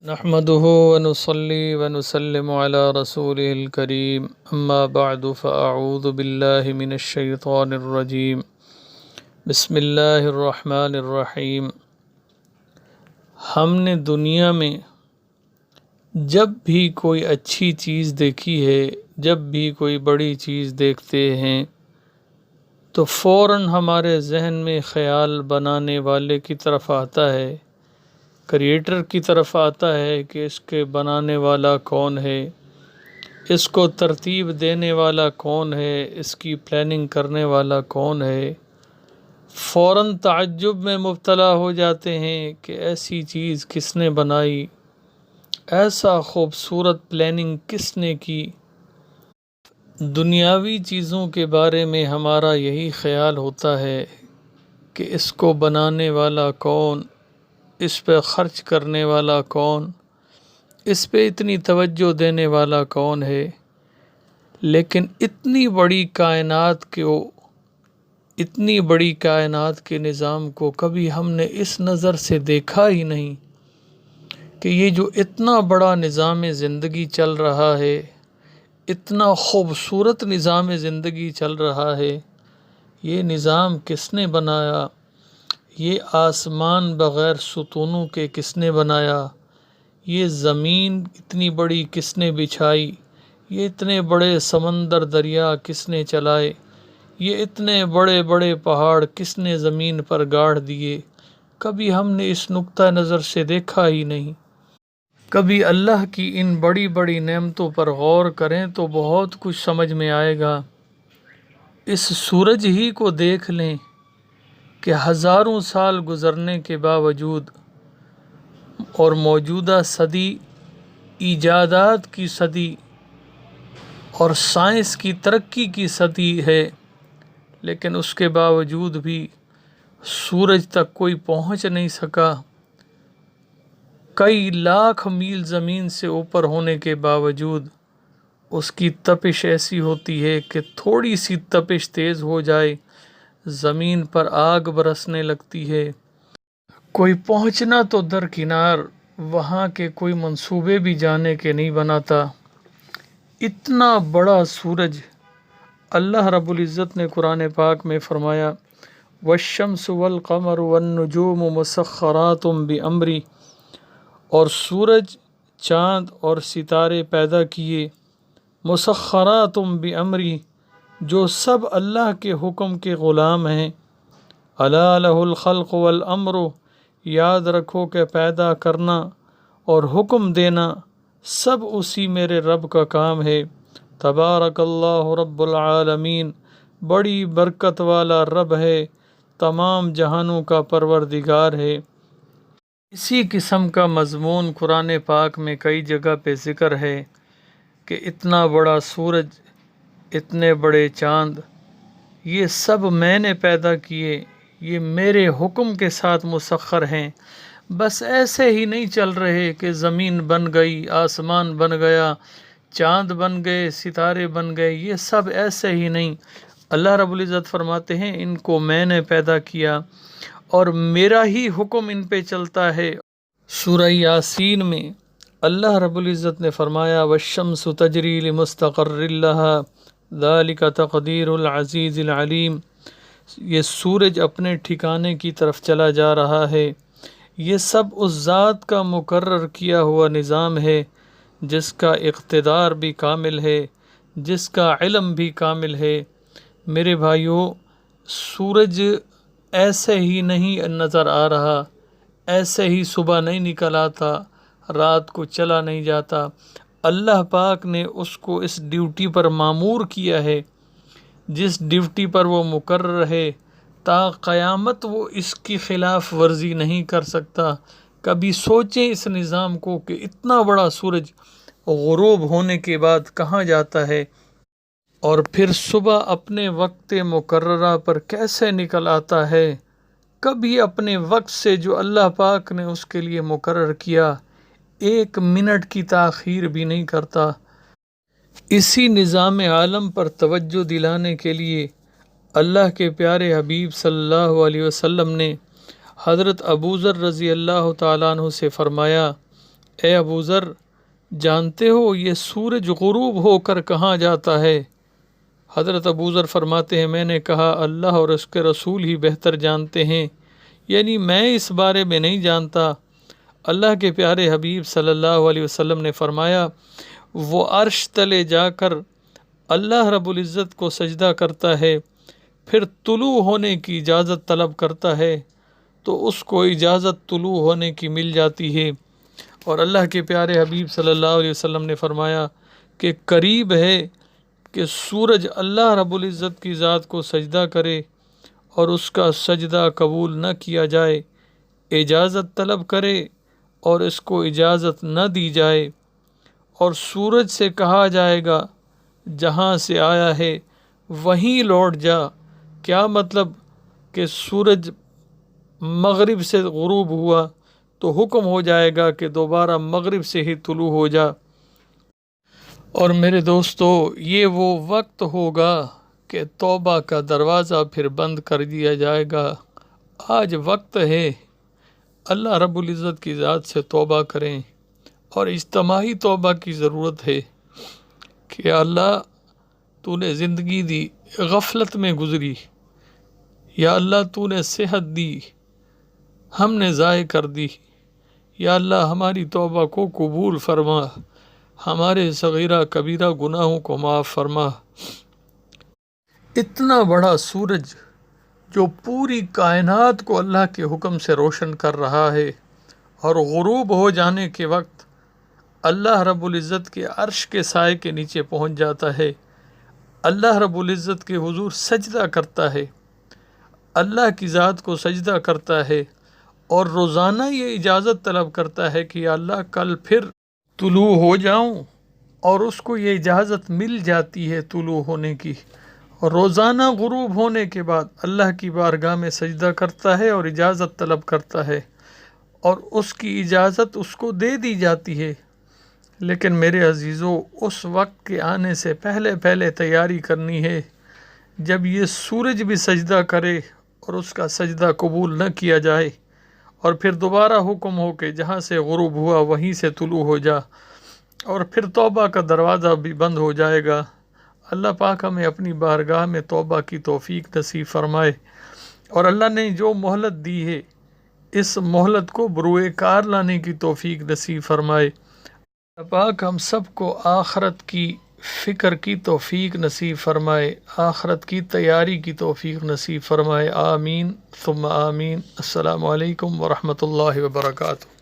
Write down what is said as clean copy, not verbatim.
نحمده ونصلي ونسلم على رسوله الكريم اما بعد فاعوذ بالله من الشيطان الرجيم بسم اللہ الرحمن الرحیم۔ ہم نے دنیا میں جب بھی کوئی اچھی چیز دیکھی ہے، جب بھی کوئی بڑی چیز دیکھتے ہیں تو فوراً ہمارے ذہن میں خیال بنانے والے کی طرف آتا ہے، کریٹر کی طرف آتا ہے کہ اس کے بنانے والا کون ہے، اس کو ترتیب دینے والا کون ہے، اس کی پلاننگ کرنے والا کون ہے۔ فوراً تعجب میں مبتلا ہو جاتے ہیں کہ ایسی چیز کس نے بنائی، ایسا خوبصورت پلاننگ کس نے کی۔ دنیاوی چیزوں کے بارے میں ہمارا یہی خیال ہوتا ہے کہ اس کو بنانے والا کون، اس پہ خرچ کرنے والا کون، اس پہ اتنی توجہ دینے والا کون ہے۔ لیکن اتنی بڑی کائنات کے نظام کو کبھی ہم نے اس نظر سے دیکھا ہی نہیں کہ یہ جو اتنا بڑا نظام زندگی چل رہا ہے، اتنا خوبصورت نظام زندگی چل رہا ہے، یہ نظام کس نے بنایا؟ یہ آسمان بغیر ستونوں کے کس نے بنایا؟ یہ زمین اتنی بڑی کس نے بچھائی؟ یہ اتنے بڑے سمندر دریا کس نے چلائے؟ یہ اتنے بڑے بڑے پہاڑ کس نے زمین پر گاڑ دیے؟ کبھی ہم نے اس نقطہ نظر سے دیکھا ہی نہیں۔ کبھی اللہ کی ان بڑی بڑی نعمتوں پر غور کریں تو بہت کچھ سمجھ میں آئے گا۔ اس سورج ہی کو دیکھ لیں کہ ہزاروں سال گزرنے کے باوجود اور موجودہ صدی ایجادات کی صدی اور سائنس کی ترقی کی صدی ہے، لیکن اس کے باوجود بھی سورج تک کوئی پہنچ نہیں سکا۔ کئی لاکھ میل زمین سے اوپر ہونے کے باوجود اس کی تپش ایسی ہوتی ہے کہ تھوڑی سی تپش تیز ہو جائے زمین پر آگ برسنے لگتی ہے۔ کوئی پہنچنا تو درکنار، وہاں کے کوئی منصوبے بھی جانے کے نہیں بناتا۔ اتنا بڑا سورج اللہ رب العزت نے قرآن پاک میں فرمایا والشمس والقمر والنجوم مسخرات بامری، اور سورج، چاند اور ستارے پیدا کیے مسخرات بامری، جو سب اللہ کے حکم کے غلام ہیں۔ الا لہ الخلق والامر، یاد رکھو کہ پیدا کرنا اور حکم دینا سب اسی میرے رب کا کام ہے۔ تبارک اللہ رب العالمین، بڑی برکت والا رب ہے، تمام جہانوں کا پروردگار ہے۔ اسی قسم کا مضمون قرآن پاک میں کئی جگہ پہ ذکر ہے کہ اتنا بڑا سورج، اتنے بڑے چاند، یہ سب میں نے پیدا کیے، یہ میرے حکم کے ساتھ مسخر ہیں۔ بس ایسے ہی نہیں چل رہے کہ زمین بن گئی، آسمان بن گیا، چاند بن گئے، ستارے بن گئے، یہ سب ایسے ہی نہیں۔ اللہ رب العزت فرماتے ہیں ان کو میں نے پیدا کیا اور میرا ہی حکم ان پہ چلتا ہے۔ سورہ یاسین میں اللہ رب العزت نے فرمایا والشمس تجری لمستقر لها ذلک تقدیر العزیز العلیم، یہ سورج اپنے ٹھکانے کی طرف چلا جا رہا ہے، یہ سب اس ذات کا مقرر کیا ہوا نظام ہے جس کا اقتدار بھی کامل ہے، جس کا علم بھی کامل ہے۔ میرے بھائیوں، سورج ایسے ہی نہیں نظر آ رہا، ایسے ہی صبح نہیں نکل آتا، رات کو چلا نہیں جاتا۔ اللہ پاک نے اس کو اس ڈیوٹی پر مامور کیا ہے، جس ڈیوٹی پر وہ مقرر ہے، تا قیامت وہ اس کی خلاف ورزی نہیں کر سکتا۔ کبھی سوچیں اس نظام کو کہ اتنا بڑا سورج غروب ہونے کے بعد کہاں جاتا ہے اور پھر صبح اپنے وقت مقررہ پر کیسے نکل آتا ہے، کبھی اپنے وقت سے جو اللہ پاک نے اس کے لیے مقرر کیا ایک منٹ کی تاخیر بھی نہیں کرتا۔ اسی نظام عالم پر توجہ دلانے کے لیے اللہ کے پیارے حبیب صلی اللہ علیہ وسلم نے حضرت ابوذر رضی اللہ تعالیٰ عنہ سے فرمایا اے ابو ذر جانتے ہو یہ سورج غروب ہو کر کہاں جاتا ہے؟ حضرت ابو ذر فرماتے ہیں میں نے کہا اللہ اور اس کے رسول ہی بہتر جانتے ہیں، یعنی میں اس بارے میں نہیں جانتا۔ اللہ کے پیارے حبیب صلی اللہ علیہ وسلم نے فرمایا وہ عرش تلے جا کر اللہ رب العزت کو سجدہ کرتا ہے، پھر طلوع ہونے کی اجازت طلب کرتا ہے تو اس کو اجازت طلوع ہونے کی مل جاتی ہے۔ اور اللہ کے پیارے حبیب صلی اللہ علیہ وسلم نے فرمایا کہ قریب ہے کہ سورج اللہ رب العزت کی ذات کو سجدہ کرے اور اس کا سجدہ قبول نہ کیا جائے، اجازت طلب کرے اور اس کو اجازت نہ دی جائے، اور سورج سے کہا جائے گا جہاں سے آیا ہے وہیں لوٹ جا۔ کیا مطلب کہ سورج مغرب سے غروب ہوا تو حکم ہو جائے گا کہ دوبارہ مغرب سے ہی طلوع ہو جا۔ اور میرے دوستو یہ وہ وقت ہوگا کہ توبہ کا دروازہ پھر بند کر دیا جائے گا۔ آج وقت ہے اللہ رب العزت کی ذات سے توبہ کریں، اور اجتماعی توبہ کی ضرورت ہے کہ اللہ تو نے زندگی دی غفلت میں گزری، یا اللہ تو نے صحت دی ہم نے ضائع کر دی، یا اللہ ہماری توبہ کو قبول فرما، ہمارے صغیرہ کبیرہ گناہوں کو معاف فرما۔ اتنا بڑا سورج جو پوری کائنات کو اللہ کے حکم سے روشن کر رہا ہے، اور غروب ہو جانے کے وقت اللہ رب العزت کے عرش کے سائے کے نیچے پہنچ جاتا ہے، اللہ رب العزت کے حضور سجدہ کرتا ہے، اللہ کی ذات کو سجدہ کرتا ہے، اور روزانہ یہ اجازت طلب کرتا ہے کہ یا اللہ کل پھر طلوع ہو جاؤں، اور اس کو یہ اجازت مل جاتی ہے طلوع ہونے کی۔ اور روزانہ غروب ہونے کے بعد اللہ کی بارگاہ میں سجدہ کرتا ہے اور اجازت طلب کرتا ہے، اور اس کی اجازت اس کو دے دی جاتی ہے۔ لیکن میرے عزیزو اس وقت کے آنے سے پہلے پہلے تیاری کرنی ہے جب یہ سورج بھی سجدہ کرے اور اس کا سجدہ قبول نہ کیا جائے، اور پھر دوبارہ حکم ہو کہ جہاں سے غروب ہوا وہیں سے طلوع ہو جا، اور پھر توبہ کا دروازہ بھی بند ہو جائے گا۔ اللہ پاک ہمیں اپنی بارگاہ میں توبہ کی توفیق نصیب فرمائے، اور اللہ نے جو مہلت دی ہے اس مہلت کو بروئے کار لانے کی توفیق نصیب فرمائے۔ اللہ پاک ہم سب کو آخرت کی فکر کی توفیق نصیب فرمائے، آخرت کی تیاری کی توفیق نصیب فرمائے، آمین ثم آمین۔ السلام علیکم ورحمۃ اللہ وبرکاتہ۔